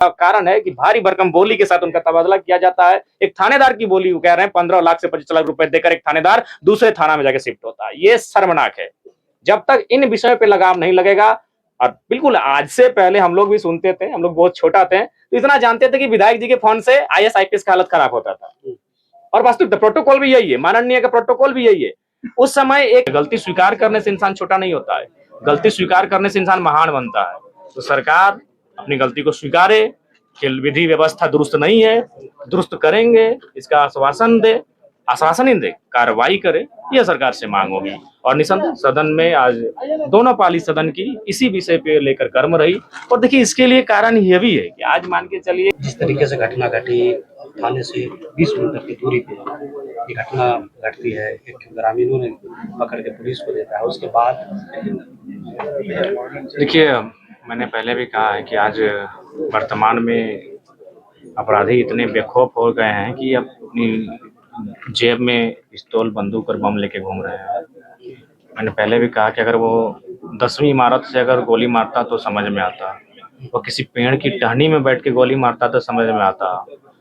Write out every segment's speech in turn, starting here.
कारण है कि भारी भरकम बोली के साथ उनका तबादला किया जाता है। एक थानेदार की बोली कह रहे हैं 15 लाख से 25 लाख रुपए देकर एक थानेदार दूसरे थाना में जाके शिफ्ट होता है। ये शर्मनाक है। जब तक इन विषयों पे लगाम नहीं लगेगा, और बिल्कुल आज से पहले हम लोग भी सुनते थे, हम लोग बहुत छोटा थे तो इतना जानते थे कि विधायक जी के फोन से आईएएस आईपीएस का हालत खराब होता था, और वास्तविक प्रोटोकॉल भी यही है, माननीय का प्रोटोकॉल भी यही है। उस समय एक गलती स्वीकार करने से इंसान छोटा नहीं होता है, गलती स्वीकार करने से इंसान महान बनता है। तो सरकार अपनी गलती को स्वीकारे कि विधि व्यवस्था दुरुस्त नहीं है, दुरुस्त करेंगे इसका आश्वासन ही दे, कार्रवाई करे, यह सरकार से मांग होगी। और निसंदेह सदन में आज दोनों पाली सदन की इसी विषय पे लेकर गर्म रही। और देखिए इसके लिए कारण यह भी है कि आज मान के चलिए जिस तरीके से घटना घटी, थाने से 20 मीटर की दूरी पे ये घटना घटती है, एक ग्रामीणों ने पकड़ के पुलिस को देता है, उसके बाद देखिए मैंने पहले भी कहा है कि आज वर्तमान में अपराधी इतने बेखौफ हो गए हैं कि अपनी जेब में पिस्तौल, बंदूक और बम लेके घूम रहे हैं। मैंने पहले भी कहा कि अगर वो 10वीं इमारत से अगर गोली मारता तो समझ में आता, वो किसी पेड़ की टहनी में बैठ के गोली मारता तो समझ में आता,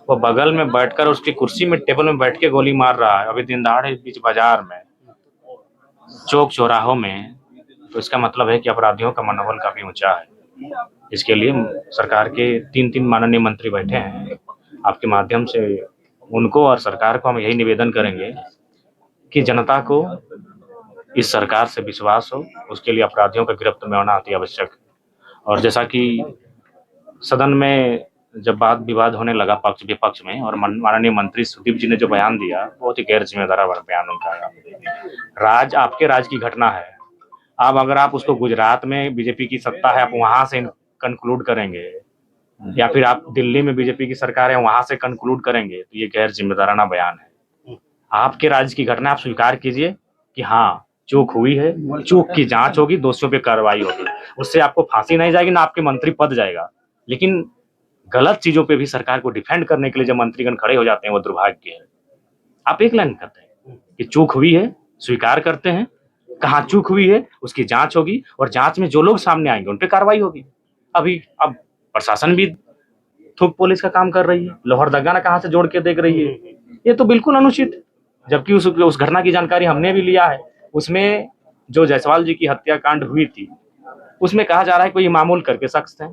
वो बगल में बैठकर उसकी कुर्सी में टेबल में बैठ के गोली मार रहा है अभी दिन दहाड़े बीच बाजार में, चौक चौराहों में, तो इसका मतलब है कि अपराधियों का मनोबल काफी ऊंचा है। इसके लिए सरकार के 3 माननीय मंत्री बैठे हैं, आपके माध्यम से उनको और सरकार को हम यही निवेदन करेंगे कि जनता को इस सरकार से विश्वास हो, उसके लिए अपराधियों का गिरफ्त में होना अति आवश्यक। और जैसा कि सदन में जब वाद विवाद होने लगा पक्ष विपक्ष में, और माननीय मंत्री सुदीप जी ने जो बयान दिया, बहुत ही गैर जिम्मेदार बयान उनका है। आपके राज की घटना है, अब अगर आप उसको गुजरात में बीजेपी की सत्ता है आप वहां से कंक्लूड करेंगे, या फिर आप दिल्ली में बीजेपी की सरकार है वहां से कंक्लूड करेंगे, तो ये गैर जिम्मेदाराना बयान है। आपके राज्य की घटना आप स्वीकार कीजिए कि हाँ चूक हुई है, चूक की जांच होगी, दोषियों पे कार्रवाई होगी, उससे आपको फांसी नहीं जाएगी ना आपके मंत्री पद जाएगा। लेकिन गलत चीजों पे भी सरकार को डिफेंड करने के लिए जब मंत्रीगण खड़े हो जाते हैं वो दुर्भाग्य है। आप एक लाइन करते हैं कि चूक हुई है, स्वीकार करते हैं, कहाँ चूक हुई है उसकी जांच होगी, और जांच में जो लोग सामने आएंगे उन पे कार्रवाई होगी। अब प्रशासन भी थूक पुलिस का काम कर रही है, लोहरदगा ना कहाँ से जोड़ के देख रही है, ये तो बिल्कुल अनुचित। जबकि उस घटना की जानकारी हमने भी लिया है, उसमें जो जायसवाल जी की हत्याकांड हुई थी उसमें कहा जा रहा है कोई मामूल करके शख्स थे,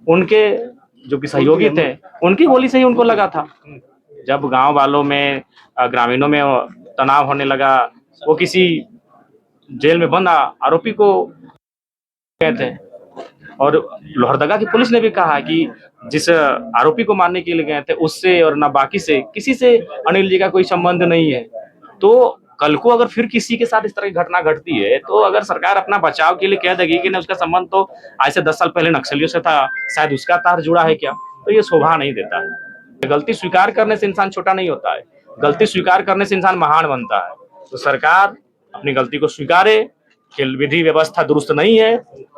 उनके जो कि सहयोगी थे उनकी गोली से ही उनको लगा था। जब गांव वालों में ग्रामीणों में तनाव होने लगा, वो किसी जेल में बंद आरोपी को गए थे, और लोहरदगा की पुलिस ने भी कहा कि जिस आरोपी को मारने के लिए गए थे उससे और ना बाकी से किसी से अनिल जी का कोई संबंध नहीं है। तो कल को अगर फिर किसी के साथ इस तरह की घटना घटती है तो अगर सरकार अपना बचाव के लिए कह देगी कि नहीं उसका संबंध तो आज से 10 साल पहले नक्सलियों से था, शायद उसका तार जुड़ा है क्या, तो ये शोभा नहीं देता है। गलती स्वीकार करने से इंसान छोटा नहीं होता है, गलती स्वीकार करने से इंसान महान बनता है। तो सरकार अपनी गलती को स्वीकारे कि विधि व्यवस्था दुरुस्त नहीं है,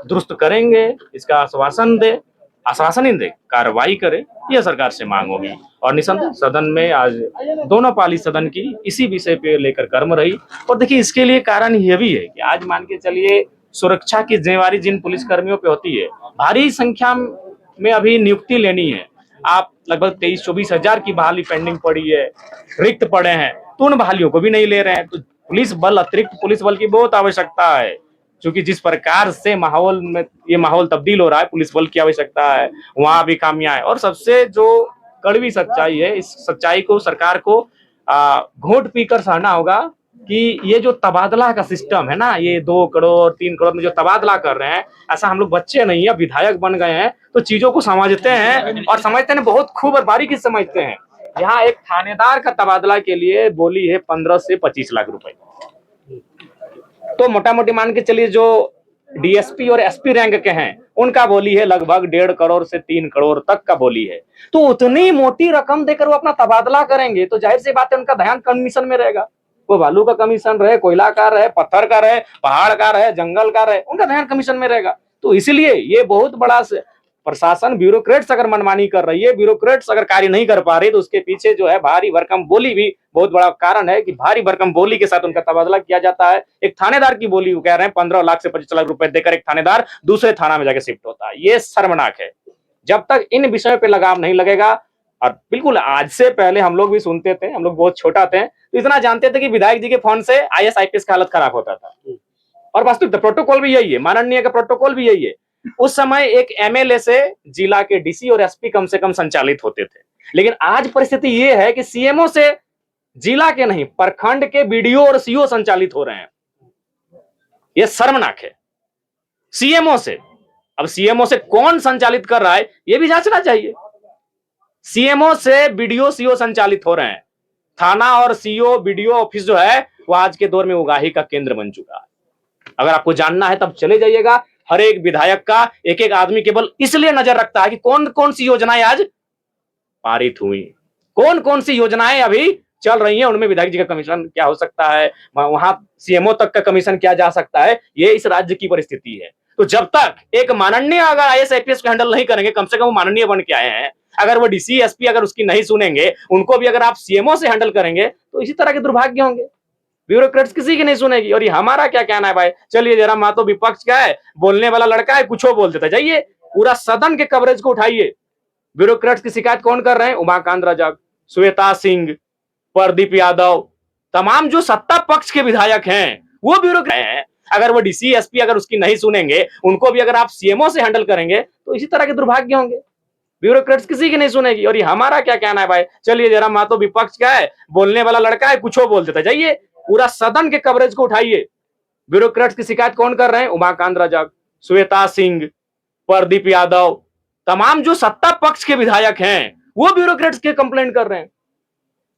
दुरुस्त करेंगे इसका आश्वासन ही दे, कार्रवाई करे, यह सरकार से मांग होगी। और निसंदेह सदन में आज दोनों पाली सदन की इसी विषय पे लेकर गर्म रही। और देखिए इसके लिए कारण यह भी है कि आज मान के चलिए सुरक्षा की जिम्मेवारी जिन पुलिसकर्मियों पे होती है, भारी संख्या में अभी नियुक्ति लेनी है। आप लगभग 23-24 हजार की बहाली पेंडिंग पड़ी है, रिक्त पड़े हैं, तो उन बहालियों को भी नहीं ले रहे हैं। तो पुलिस बल, अतिरिक्त पुलिस बल की बहुत आवश्यकता है, क्योंकि जिस प्रकार से माहौल में ये माहौल तब्दील हो रहा है, पुलिस बल की आवश्यकता है, वहां भी खामियां है। और सबसे जो कड़वी सच्चाई है, इस सच्चाई को सरकार को घोट पीकर सहना होगा कि ये जो तबादला का सिस्टम है ना, ये 2 करोड़ 3 करोड़ में जो तबादला कर रहे हैं, ऐसा हम लोग बच्चे नहीं है, विधायक बन गए हैं तो चीजों को समझते हैं, और समझते हैं बहुत खूब और बारीकी समझते हैं। यहाँ एक थानेदार का तबादला के लिए बोली है 15 से 25 लाख रुपए, तो मोटा मोटी मान के चलिए जो डीएसपी और एसपी रैंक के हैं उनका बोली है लगभग 1.5 करोड़ से 3 करोड़ तक का बोली है। तो उतनी मोटी रकम देकर वो अपना तबादला करेंगे तो जाहिर सी बात है उनका ध्यान कमीशन में रहेगा। वो बालू का कमीशन रहे, कोयला का रहे, पत्थर का रहे, पहाड़ का रहे, जंगल का रहे, उनका ध्यान कमीशन में रहेगा। तो इसलिए ये बहुत बड़ा प्रशासन, ब्यूरोक्रेट्स अगर मनमानी कर रही है, ब्यूरोक्रेट्स अगर कार्य नहीं कर पा रही, तो उसके पीछे जो है भारी भरकम बोली भी बहुत बड़ा कारण है कि भारी भरकम बोली के साथ उनका तबादला किया जाता है। एक थानेदार की बोली कह रहे हैं 15 लाख से 25 लाख रुपए देकर एक थानेदार दूसरे थाना में जाके शिफ्ट होता है, ये शर्मनाक है। जब तक इन विषयों पे लगाम नहीं लगेगा। और बिल्कुल आज से पहले हम लोग भी सुनते थे, हम लोग बहुत छोटा थे तो इतना जानते थे कि विधायक जी के फोन से आईएएस आईपीएस का हालत खराब होता था, और वास्तविक प्रोटोकॉल भी यही है, माननीय का प्रोटोकॉल भी यही है। उस समय एक एमएलए से जिला के डीसी और एसपी कम से कम संचालित होते थे, लेकिन आज परिस्थिति ये है कि सीएमओ से जिला के नहीं प्रखंड के बीडीओ और सीओ संचालित हो रहे हैं। यह शर्मनाक है। सीएमओ से, अब सीएमओ से कौन संचालित कर रहा है यह भी जांचना चाहिए। सीएमओ से बीडीओ सीओ संचालित हो रहे हैं। थाना और सीओ बीडीओ ऑफिस जो है वो आज के दौर में उगाही का केंद्र बन चुका है। अगर आपको जानना है तब चले जाइएगा। हर एक विधायक का एक एक आदमी केवल इसलिए नजर रखता है कि कौन कौन सी योजनाएं आज पारित हुई, कौन कौन सी योजनाएं अभी चल रही हैं, उनमें विधायक जी का कमीशन क्या हो सकता है, वहां सीएमओ तक का कमीशन क्या जा सकता है। ये इस राज्य की परिस्थिति है। तो जब तक एक माननीय अगर आईएएस आईपीएस को हैंडल नहीं करेंगे, कम से कम वो माननीय बन के आए हैं, अगर वो डीसी एसपी अगर उसकी नहीं सुनेंगे, उनको भी अगर आप सीएमओ से हैंडल करेंगे तो इसी तरह के दुर्भाग्य होंगे। ब्यूरोक्रेट्स किसी की नहीं सुनेगी। और ये हमारा क्या कहना है भाई, चलिए जरा मातो विपक्ष का है, बोलने वाला लड़का है, कुछ बोल देता, जाइए पूरा सदन के कवरेज को उठाइए। ब्यूरोक्रेट्स की शिकायत कौन कर रहे हैं? उमाकांत रजक, श्वेता सिंह, प्रदीप यादव, तमाम जो सत्ता पक्ष के विधायक हैं वो ब्यूरोक्रेट हैं। अगर वो डीसी एसपी अगर उसकी नहीं सुनेंगे, उनको भी अगर आप सीएमओ से हैंडल करेंगे तो इसी तरह के दुर्भाग्य होंगे। ब्यूरोक्रेट्स किसी की नहीं सुनेगी। और ये हमारा क्या कहना है भाई, चलिए जरा मातो विपक्ष का है, बोलने वाला लड़का है, कुछ बोल देता, जाइए पूरा सदन के कवरेज को उठाइए। ब्यूरोक्रेट्स की शिकायत कौन कर रहे हैं? उमाकांत रजक, श्वेता सिंह, प्रदीप यादव, तमाम जो सत्ता पक्ष के विधायक हैं वो ब्यूरोक्रेट्स के कंप्लेंट कर रहे हैं।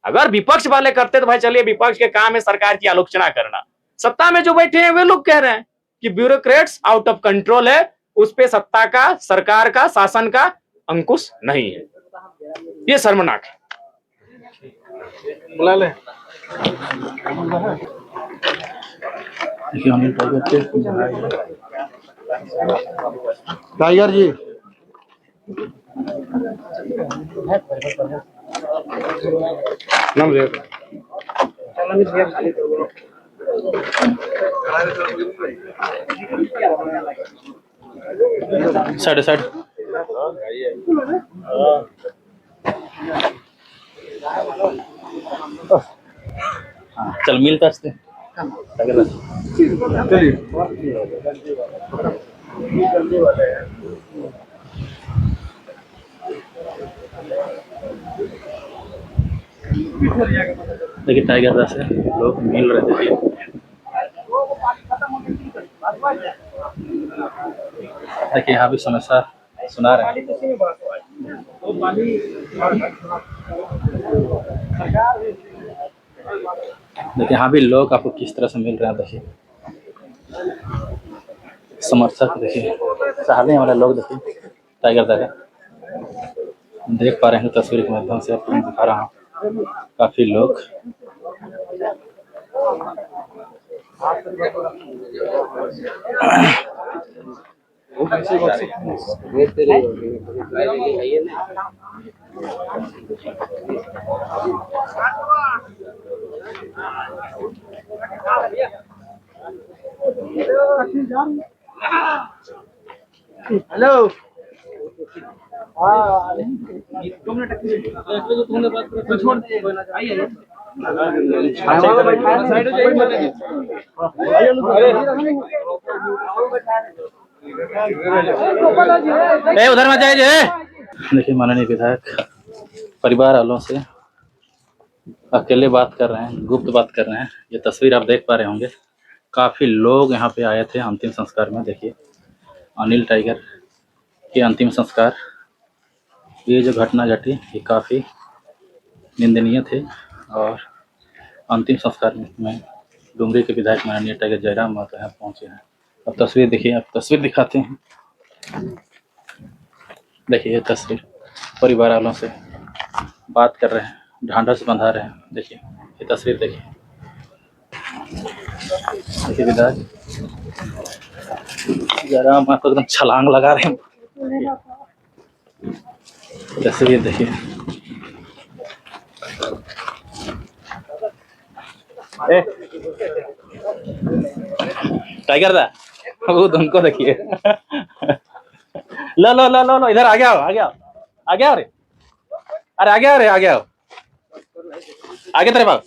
अगर विपक्ष वाले करते तो भाई चलिए, विपक्ष के काम है सरकार की आलोचना करना। सत्ता में जो बैठे हैं वे लोग कह रहे हैं कि ब्यूरोक्रेट्स आउट ऑफ कंट्रोल है, उस पे सत्ता का, सरकार का, शासन का अंकुश नहीं है। ये शर्मनाक है। बुला ले। टाइगर जी नाम ले साढ़े साठ चल मिलता असते चलिए। देखिए टाइगर दास है, लोग मिल रहे थे। देखिए यहाँ भी समस्या सुना रहे हैं। देखिए यहाँ भी लोग आपको किस तरह से मिल रहे हैं। देखिए समर्थक, देखिए सहारने वाले लोग, देखिए टाइगर दादा देख पा रहे हैं तस्वीर के माध्यम से आपको दिखा रहा हूँ। काफी लोग हेलो उधर मत जाइए। देखिए माननीय विधायक परिवार वालों से अकेले बात कर रहे हैं, गुप्त बात कर रहे हैं। ये तस्वीर आप देख पा रहे होंगे। काफ़ी लोग यहाँ पे आए थे अंतिम संस्कार में। देखिए अनिल टाइगर के अंतिम संस्कार, ये जो घटना घटी ये काफ़ी निंदनीय थे। और अंतिम संस्कार में डुमरी के विधायक माननीय टाइगर जयराम महतो यहाँ पहुँचे हैं। अब तस्वीर देखिए, आप तस्वीर दिखाते हैं। देखिए ये तस्वीर परिवार वालों से बात कर रहे हैं, ढांढस बंधा रहे हैं। देखिए ये तस्वीर देखिए, देखिए विधायक जयराम महतो एकदम छलांग लगा रहे हैं। तस्वीर देखिए, टाइगर दा वो उनको देखिए लो लो लो लो लो, इधर आ गया हो, आ गया हो, आ गया हो रे, अरे आ गया हो रे, आ गया हो, आगे तेरे बाप